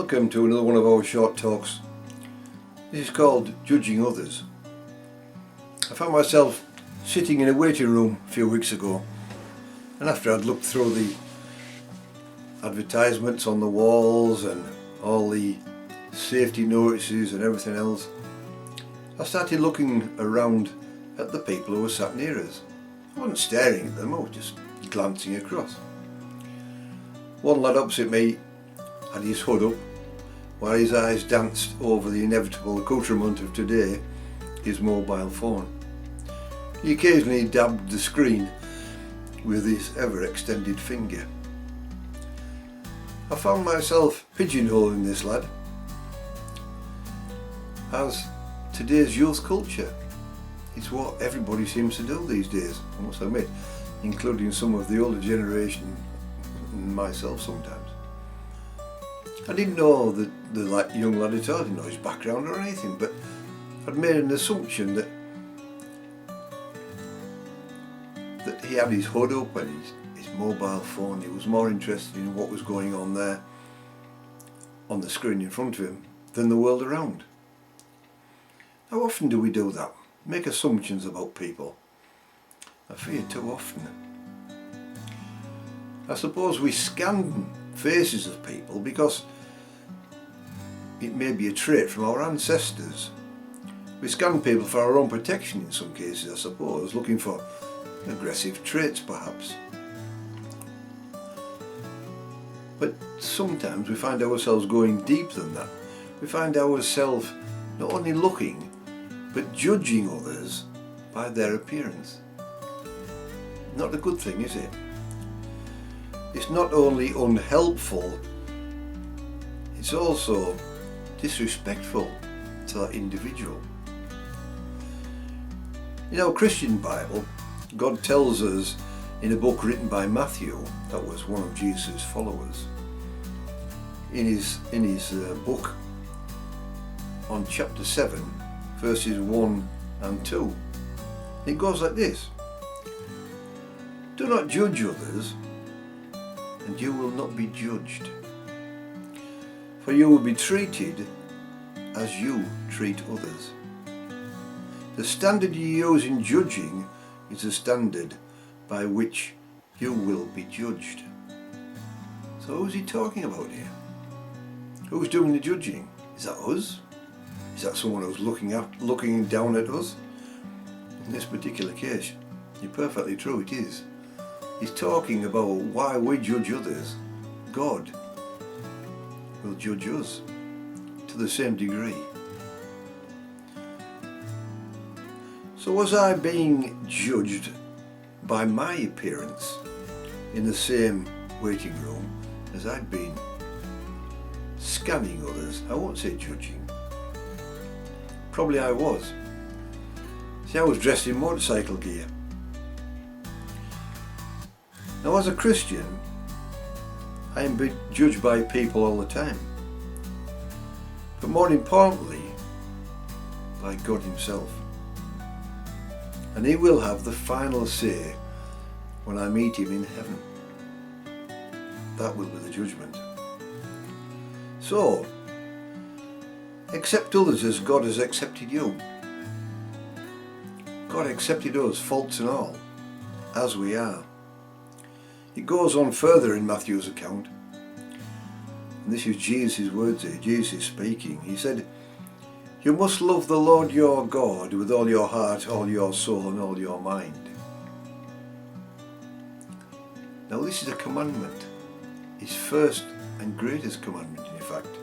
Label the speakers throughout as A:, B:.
A: Welcome to another one of our short talks. This is called Judging Others. I found myself sitting in a waiting room a few weeks ago, and after I'd looked through the advertisements on the walls and all the safety notices and everything else, I started looking around at the people who were sat near us. I wasn't staring at them, I was just glancing across. One lad opposite me had his hood up, while his eyes danced over the inevitable accoutrement of today, his mobile phone. He occasionally dabbed the screen with his ever-extended finger. I found myself pigeonholing this lad as today's youth culture. It's what everybody seems to do these days, I must admit, including some of the older generation and myself sometimes. I didn't know the young lad at all, I didn't know his background or anything, but I'd made an assumption that he had his hood up and his mobile phone. He was more interested in what was going on there on the screen in front of him than the world around. How often do we do that? Make assumptions about people? I fear too often. I suppose we scan faces of people because it may be a trait from our ancestors. We scan people for our own protection in some cases, I suppose, looking for aggressive traits perhaps. But sometimes we find ourselves going deeper than that. We find ourselves not only looking but judging others by their appearance. Not a good thing, is it? It's not only unhelpful, it's also disrespectful to that individual. In our Christian Bible, God tells us in a book written by Matthew, that was one of Jesus' followers, in his book on chapter 7, verses 1 and 2. It goes like this: "Do not judge others, and you will not be judged. For you will be treated as you treat others. The standard you use in judging is the standard by which you will be judged." So who's he talking about here? Who's doing the judging? Is that us? Is that someone who's looking down at us? In this particular case, you're perfectly true, it is. He's talking about why we judge others. God will judge us to the same degree. So was I being judged by my appearance in the same waiting room as I'd been scanning others? I won't say judging. Probably I was. See, I was dressed in motorcycle gear. Now, as a Christian, I am being judged by people all the time. But more importantly, by God Himself. And He will have the final say when I meet Him in heaven. That will be the judgment. So, accept others as God has accepted you. God accepted us, faults and all, as we are. It goes on further in Matthew's account, and this is Jesus' words here. Jesus is speaking. He said, "You must love the Lord your God with all your heart, all your soul and all your mind." Now this is a commandment, His first and greatest commandment in fact.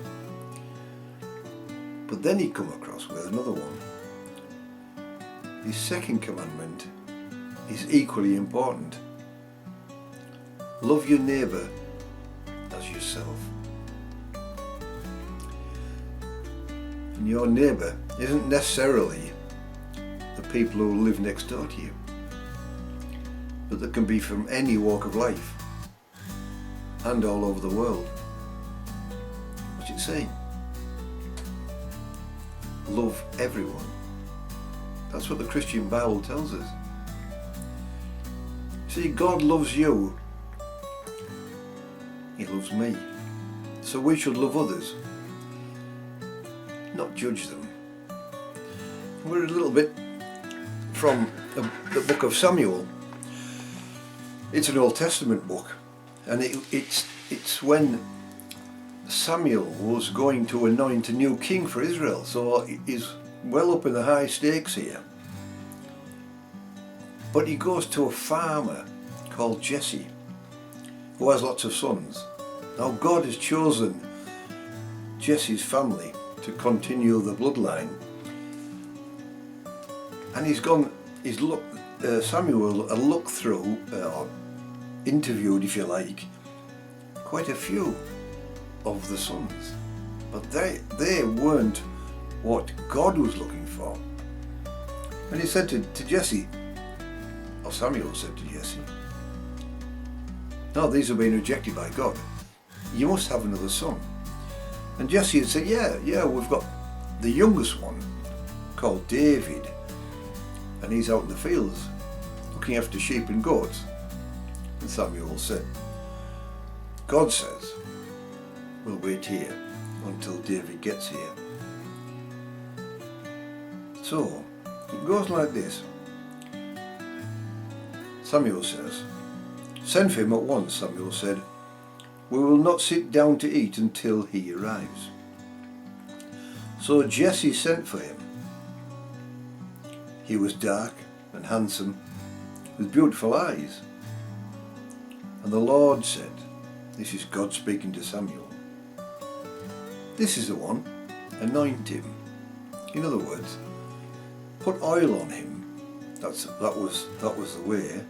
A: But then He come across with another one. His second commandment is equally important. Love your neighbour as yourself. And your neighbour isn't necessarily the people who live next door to you, but they can be from any walk of life and all over the world. What's it saying? Love everyone. That's what the Christian Bible tells us. See, God loves you. He loves me. So we should love others, not judge them. We're a little bit from the book of Samuel. It's an Old Testament book, and it's when Samuel was going to anoint a new king for Israel, so he's well up in the high stakes here. But he goes to a farmer called Jesse, who has lots of sons. Now God has chosen Jesse's family to continue the bloodline, and Samuel looked through, or interviewed if you like, quite a few of the sons, but they weren't what God was looking for. And he said to Jesse, or Samuel said to Jesse, no, these have been rejected by God. You must have another son. And Jesse had said, yeah, we've got the youngest one called David, and he's out in the fields looking after sheep and goats. And Samuel said, God says, we'll wait here until David gets here. So, it goes like this. Samuel says, send for him at once, Samuel said. We will not sit down to eat until he arrives. So Jesse sent for him. He was dark and handsome, with beautiful eyes. And the Lord said, this is God speaking to Samuel, this is the one, anoint him. In other words, put oil on him. That was the way.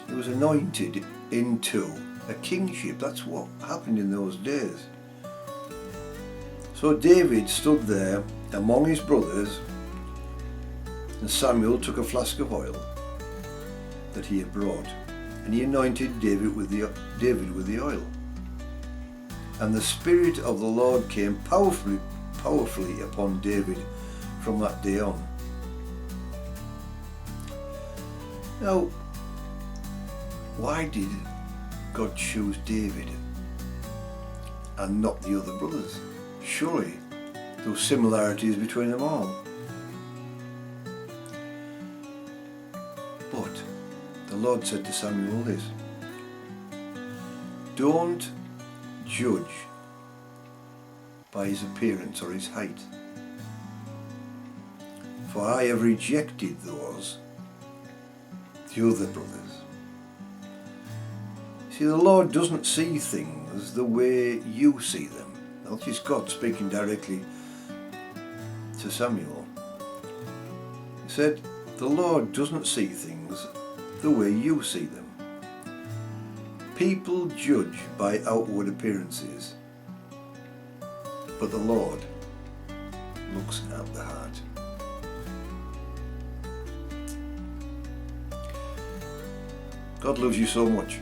A: He was anointed into a kingship. That's what happened in those days. So David stood there among his brothers, and Samuel took a flask of oil that he had brought, and he anointed David with the oil. And the Spirit of the Lord came powerfully upon David from that day on. Now, why did God choose David and not the other brothers? Surely there were similarities between them all. But the Lord said to Samuel this, don't judge by his appearance or his height, for I have rejected the other brothers. See, the Lord doesn't see things the way you see them. That is God speaking directly to Samuel. He said, the Lord doesn't see things the way you see them. People judge by outward appearances, but the Lord looks at the heart. God loves you so much.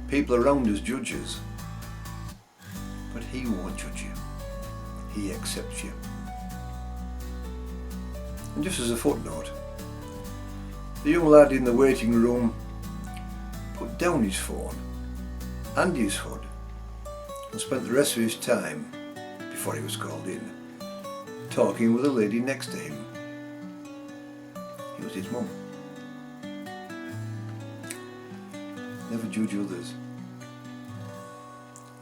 A: People around us judge us, but He won't judge you. He accepts you. And just as a footnote, the young lad in the waiting room put down his phone and his hood and spent the rest of his time, before he was called in, talking with a lady next to him. It was his mum. Never judge others.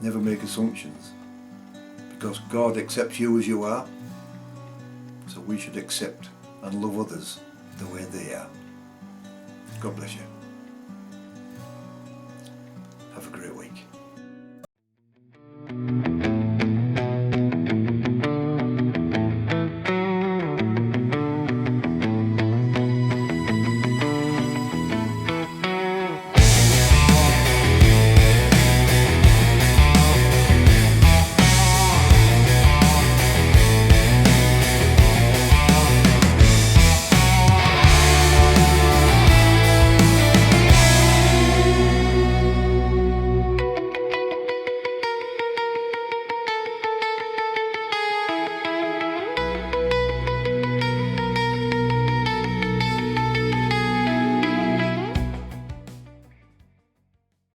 A: Never make assumptions, because God accepts you as you are, so we should accept and love others the way they are. God bless you. Have a great week.